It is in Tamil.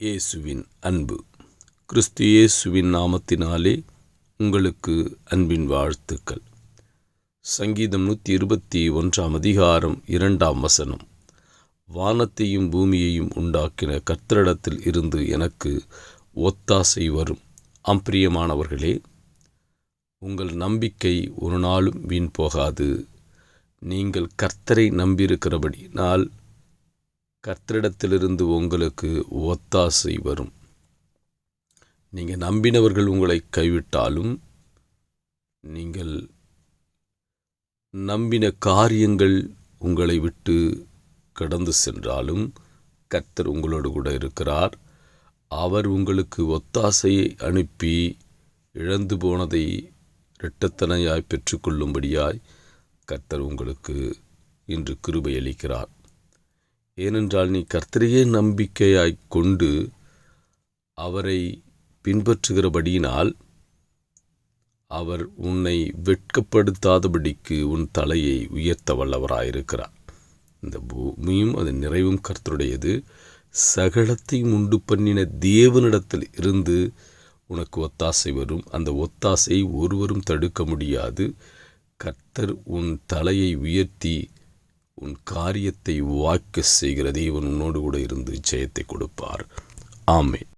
இயேசுவின் அன்பு. கிறிஸ்து இயேசுவின் நாமத்தினாலே உங்களுக்கு அன்பின் வாழ்த்துக்கள். சங்கீதம் 121 அதிகாரம் 2 வானத்தையும் பூமியையும் உண்டாக்கின கர்த்தரிடத்தில் இருந்து எனக்கு ஒத்தாசை வரும். பிரியமானவர்களே, உங்கள் நம்பிக்கை ஒரு நாளும் வீண் போகாது. நீங்கள் கர்த்தரை நம்பியிருக்கிறபடினால் கர்த்தரிடத்திலிருந்து உங்களுக்கு ஒத்தாசை வரும். நீங்கள் நம்பினவர்கள் உங்களை கைவிட்டாலும், நீங்கள் நம்பின காரியங்கள் உங்களை விட்டு கடந்து சென்றாலும் கர்த்தர் உங்களோடு கூட இருக்கிறார். அவர் உங்களுக்கு ஒத்தாசையை அனுப்பி இழந்து போனதை இரட்டத்தனையாய் பெற்றுக்கொள்ளும்படியாய் கர்த்தர் உங்களுக்கு இன்று கிருபை அளிக்கிறார். ஏனென்றால் நீ கர்த்தரையே நம்பிக்கையாய் கொண்டு அவரை பின்பற்றுகிறபடியினால் அவர் உன்னை வெட்கப்படுத்தாதபடிக்கு உன் தலையை உயர்த்த வல்லவராயிருக்கிறார். இந்த பூமியும் அதன் நிறைவும் கர்த்தருடையது. சகலத்தையும் உண்டு பண்ணின தேவனிடத்தில் இருந்து உனக்கு ஒத்தாசை வரும். அந்த ஒத்தாசை ஒருவரும் தடுக்க முடியாது. கர்த்தர் உன் தலையை உயர்த்தி உன் காரியத்தை வாய்க்க செய்கிற தேவன் உன்னோடு கூட இருந்து ஜெயத்தை கொடுப்பார். ஆமென்.